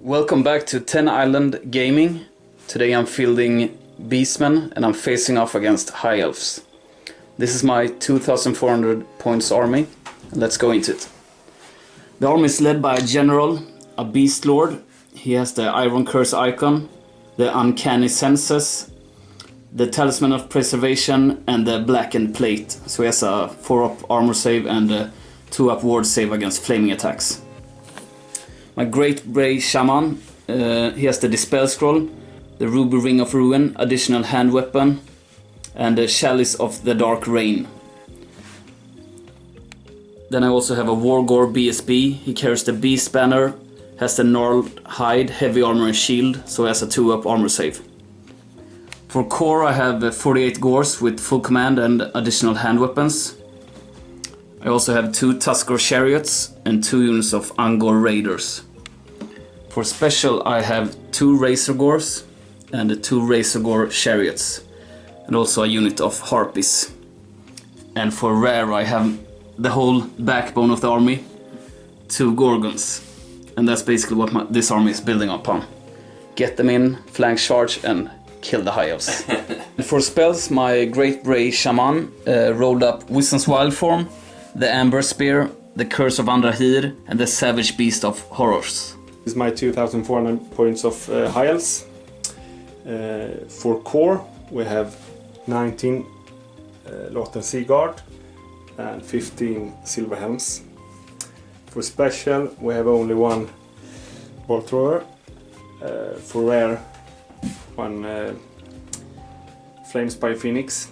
Welcome back to 10 Island Gaming. Today I'm fielding Beastmen and I'm facing off against High Elves. This is my 2400 points army. Let's go into it. The army is led by a general, a beast lord. He has the Iron Curse icon, the Uncanny Senses, the Talisman of Preservation and the Blackened Plate. So he has a 4-up armor save and a 2-up ward save against flaming attacks. My Great Bray Shaman, he has the Dispel Scroll, the Ruby Ring of Ruin, additional hand weapon, and the Chalice of the Dark Rain. Then I also have a Wargore BSB, he carries the Beast Banner, has the Gnarled Hide, heavy armor and shield, so he has a 2-up armor save. For core I have 48 Gores with full command and additional hand weapons. I also have 2 Tuskar Chariots and 2 units of Angor Raiders. For special I have 2 Razor Gores and 2 Razor Gore Chariots. And also a unit of Harpies. And for rare I have the whole backbone of the army, 2 Gorgons. And that's basically what this army is building upon. Get them in, flank charge and kill the High Elves. For spells, my Great Bray Shaman rolled up Wisdom's Wild Form, the Amber Spear, the Curse of Andrahir, and the Savage Beast of Horrors. This is my 2400 points of High Elves. For core, we have 19 Lothar Sea Guard and 15 Silver Helms. For special, we have only 1 Bolt Thrower. For rare, 1 Flamespire Phoenix.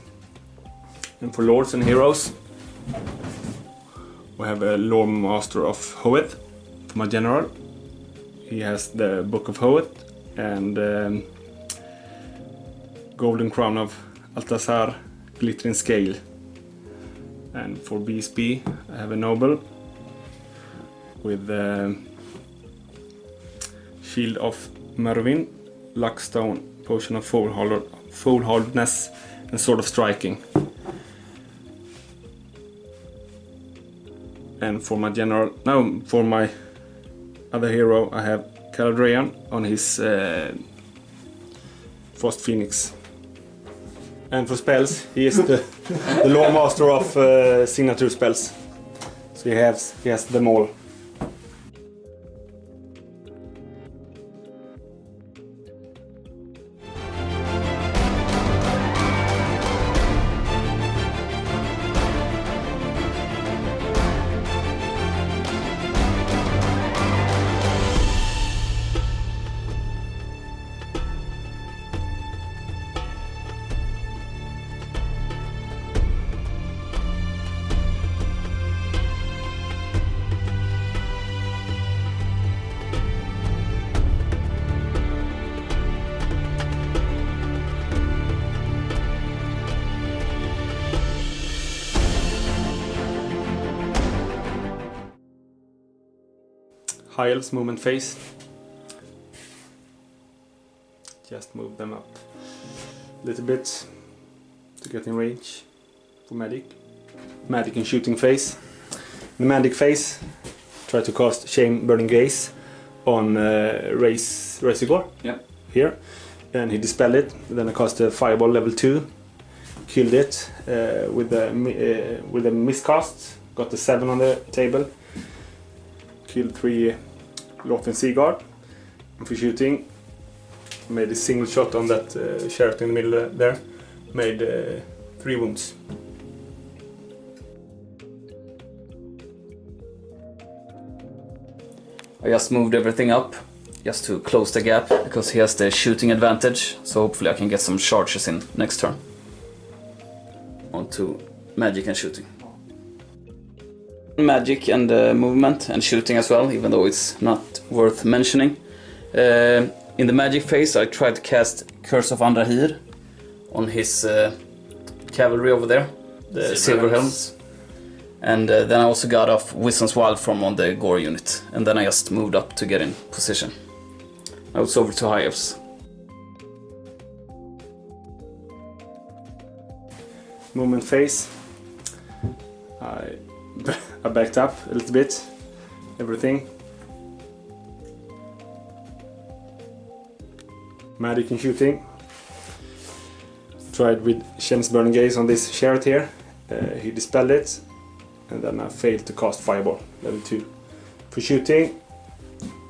And for Lords and Heroes, we have a Lord Master of Hoeth for my general. He has the Book of Hoeth and Golden Crown of Altazar Glittering Scale. And for BSB I have a Noble with the Shield of Mervyn, Luckstone, Potion of Foolhardness and Sword of Striking. And for my general, no, for my other hero I have Caladrian on his Frost Phoenix. And for spells, he is the Lore Master of signature spells. So he has them all. High Elves movement phase. Just move them up a little bit to get in range for magic. Magic and shooting phase. In the magic phase, try to cast Shame Burning Gaze on Razor. Yeah. Here. And he dispelled it. Then I cast a Fireball level 2. Killed it with a miscast. Got the 7 on the table. Killed 3 Lothar Sea Guard. And for shooting, made a single shot on that chariot in the middle there. Made 3 wounds. I just moved everything up just to close the gap because he has the shooting advantage. So hopefully I can get some charges in next turn. On to magic and shooting. Magic and movement and shooting as well, even though it's not worth mentioning. In the magic phase I tried to cast Curse of Andrahir on his cavalry over there, the Silver Helms. And then I also got off Wisdom's Wild Form on the Gore unit. And then I just moved up to get in position. Now it's over to High Elves. Movement phase. I backed up a little bit, everything. Magic and shooting. Tried with Shane's Burning Gaze on this chariot here. He dispelled it, and then I failed to cast Fireball, level 2. For shooting,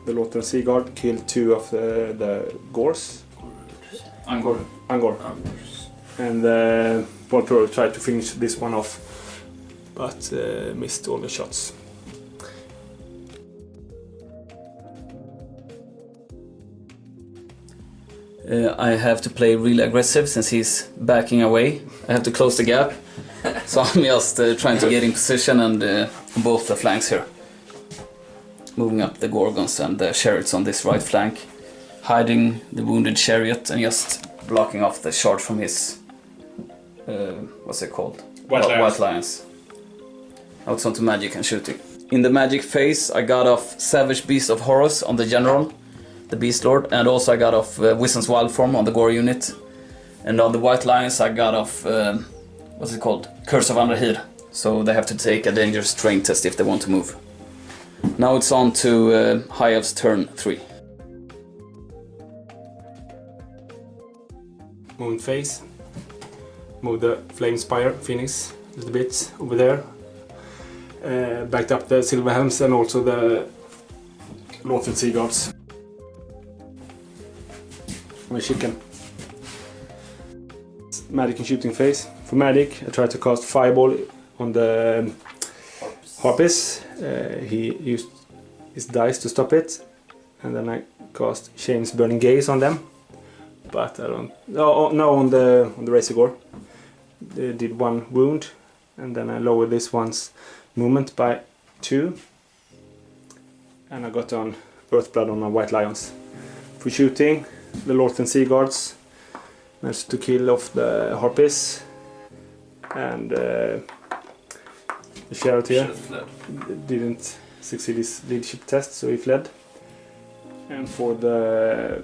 the Lothran Sea Guard killed 2 of the Gors. Angor. And Bolt Thrower tried to finish this one off, but missed all the shots. I have to play really aggressive since he's backing away. I have to close the gap, so I'm just trying to get in position and on both the flanks here. Moving up the Gorgons and the chariots on this right flank, hiding the wounded chariot and just blocking off the charge from his what's it called? White Lions. Now it's on to magic and shooting. In the magic phase I got off Savage Beast of Horus on the general, the Beast Lord, and also I got off Wisdom's Wild Form on the Gore unit. And on the White Lions I got off what's it called? Curse of Andrahir. So they have to take a dangerous terrain test if they want to move. Now it's on to High Elves turn 3. Moon phase. Move the Flame Spire Phoenix a little bit over there. Backed up the Silver Helms and also the Lothran Sea Guards. My chicken. Magic and shooting phase. For magic, I tried to cast Fireball on the Harpies. He used his dice to stop it, and then I cast Shane's Burning Gaze on them. But I don't. No, on the Razor Gore. They did 1 wound, and then I lowered this one's movement by 2, and I got on Earthblood on my White Lions. For shooting, the Lothran Sea Guards managed to kill off the Harpies, and the chariot here didn't succeed his leadership test, so he fled. And for the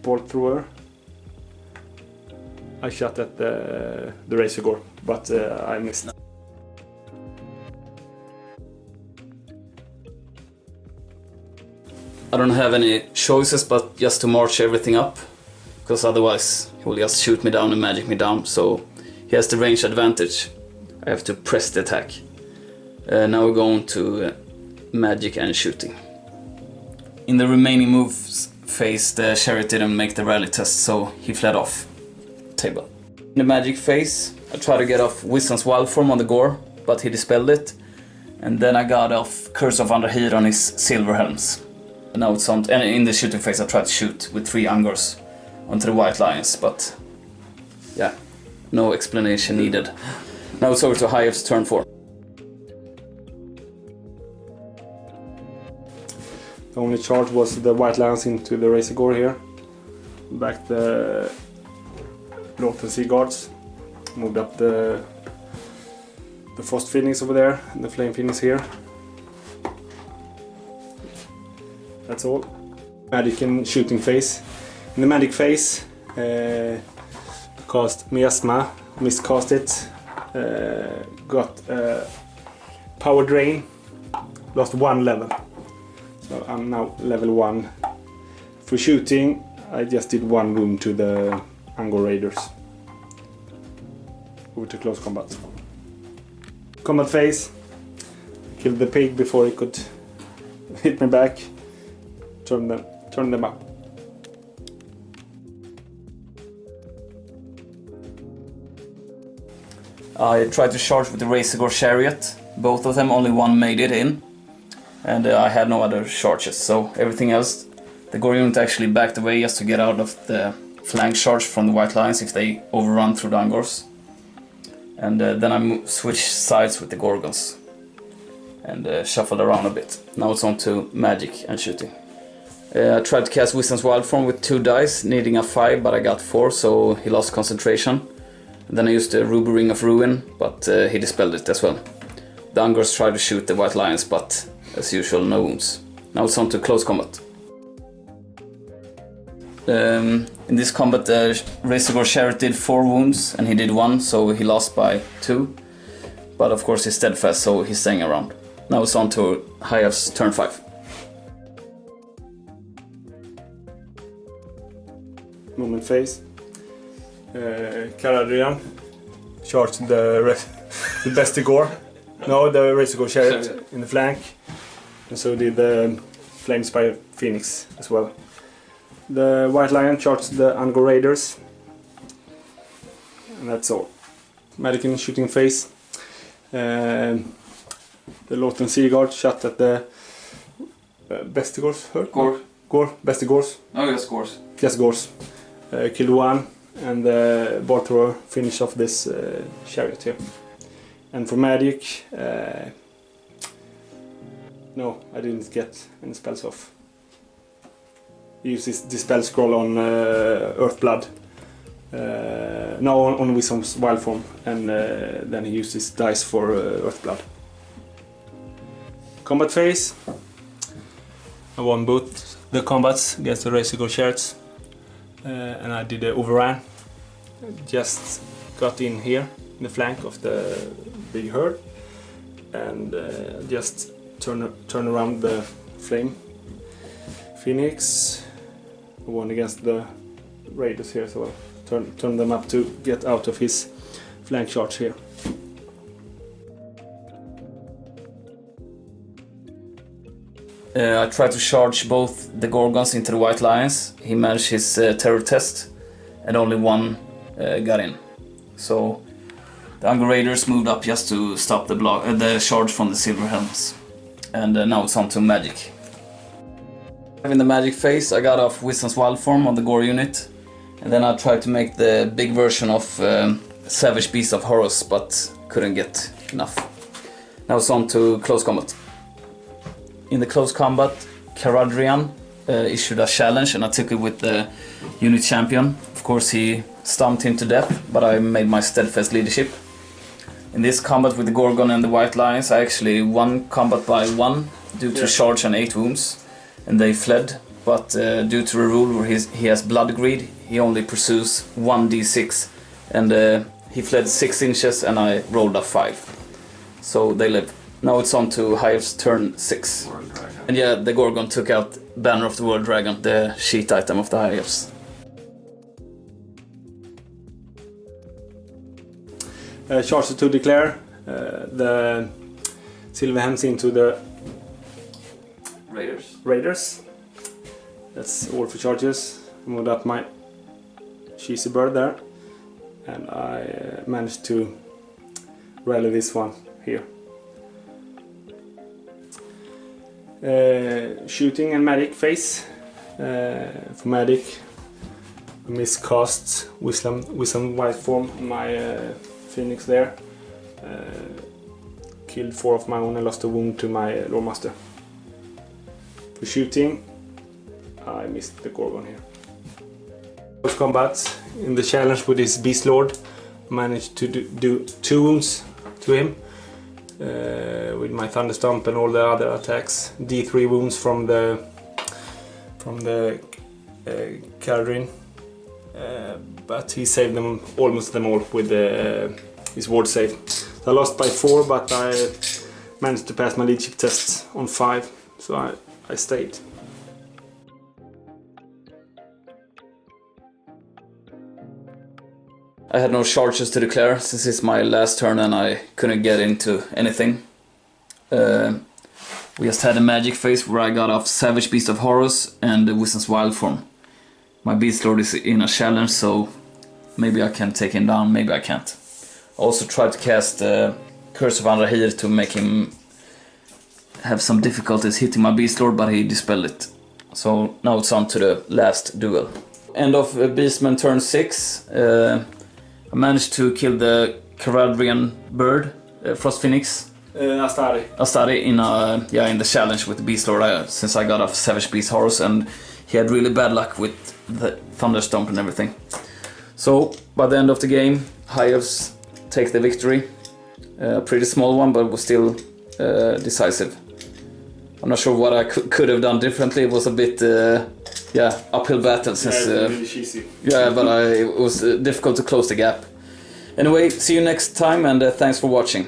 Bolt Thrower, I shot at the Razor Gore, but I missed. I don't have any choices but just to march everything up, because otherwise he will just shoot me down and magic me down, so he has the range advantage. I have to press the attack. Now we're going to magic and shooting. In the remaining moves phase, the chariot didn't make the rally test, so he fled off table. In the magic phase, I tried to get off Wisdom's Wild Form on the Gore, but he dispelled it. And then I got off Curse of Andrahir on his Silver Helms. And now it's on. And in the shooting phase, I tried to shoot with 3 Angors onto the White Lions, but yeah, no explanation needed. Now it's over to High Elves turn 4. The only charge was the White Lions into the Razor Gore here. Back the Lothran Sea Guards. Moved up the Frost Phoenix over there and the Flame Phoenix here. That's all. Magic and shooting phase. In the magic phase, cast Miasma, miscast it, got power drain, lost 1 level. So I'm now level 1. For shooting, I just did 1 wound to the Angor Raiders. Over to close combat. Combat phase. Killed the pig before he could hit me back. Turn them up. I tried to charge with the Razor Gore chariot. Both of them, only one made it in. And I had no other charges, so everything else, the Gore unit actually backed away just to get out of the flank charge from the White Lions if they overrun through the Angors. And then I switched sides with the Gorgons and shuffled around a bit. Now it's on to magic and shooting. I tried to cast Wisdom's Wild Form with 2 dice, needing a 5, but I got 4, so he lost concentration. And then I used the Ruby Ring of Ruin, but he dispelled it as well. The Angors tried to shoot the White Lions, but as usual, no wounds. Now it's on to close combat. In this combat, the Razor Gore chariot did 4 wounds and he did 1, so he lost by 2. But of course he's steadfast, so he's staying around. Now it's on to High Elves turn 5. movement phase. Caradrian charged the Bestigor. No, the Razorgore Chariot in the flank. And so did the Flamespire Phoenix as well. The White Lion charged the Angor Raiders. And that's all. Magic in shooting phase. The Lawton Seaguard shot at the Bestigors. Gore. Bestigors. Oh, yes, Gores. Yes, Gores. Killed one. And the Bolt Thrower finish off this chariot here. And for magic, no, I didn't get any spells off. He uses the spell scroll on Earthblood. No, on Wisdom's wild form, and then he uses dice for Earthblood. Combat phase. I won both the combats against the Razorgore Chariots, and I did the overrun. Just got in here in the flank of the big herd, and just turn around the flame Phoenix. I won against the Raiders here as well. Turn them up to get out of his flank charge here. I tried to charge both the Gorgons into the White Lions. He managed his terror test, and only one got in. So the Angor Raiders moved up just to stop the charge from the Silver Helms. And now it's on to magic. In the magic phase, I got off Wisdom's wild form on the Gore unit, and then I tried to make the big version of Savage Beast of Horus, but couldn't get enough. Now it's on to close combat. In the close combat, Caradrian issued a challenge, and I took it with the unit champion. Of course, he stomped him to death, but I made my steadfast leadership. In this combat with the Gorgon and the White Lions, I actually won combat by 1 due to charge and 8 wounds, and they fled. But due to a rule where he has blood greed, he only pursues 1d6, and he fled 6 inches, and I rolled a 5. So they live. Now it's on to Hive's turn 6. And yeah, the Gorgon took out Banner of the World Dragon, the sheet item of the Hives. Charge to declare. The Silver Helms into the Raiders. That's all for charges. I moved up my cheesy bird there, and I managed to rally this one here. Shooting and magic phase. For magic, I miscast Wisdom white form on my Phoenix there. Killed 4 of my own and lost a wound to my Loremaster. For shooting, I missed the Gorgon here. Close combat in the challenge with this Beast Lord, managed to do 2 wounds to him with my Thunderstomp and all the other attacks. D3 wounds from the Caradrian, but he saved them almost all with his ward save. So I lost by 4, but I managed to pass my leadership test on 5, so I stayed. I had no charges to declare since it's my last turn and I couldn't get into anything. We just had a magic phase where I got off Savage Beast of Horus and the Wisdom's wild form. My Beast Lord is in a challenge, so maybe I can take him down, maybe I can't. I also tried to cast Curse of Andrahir to make him have some difficulties hitting my Beast Lord, but he dispelled it. So now it's on to the last duel. End of Beastmen turn 6. I managed to kill the Caradrian bird, Frost Phoenix. Astari in the challenge with the Beast Lord, since I got off Savage Beast Horus, and he had really bad luck with the Thunderstomp and everything. So by the end of the game, Hives take the victory. A pretty small one, but it was still decisive. I'm not sure what I could have done differently. It was a bit uphill battle since really cheesy. but it was difficult to close the gap. Anyway, see you next time, and thanks for watching.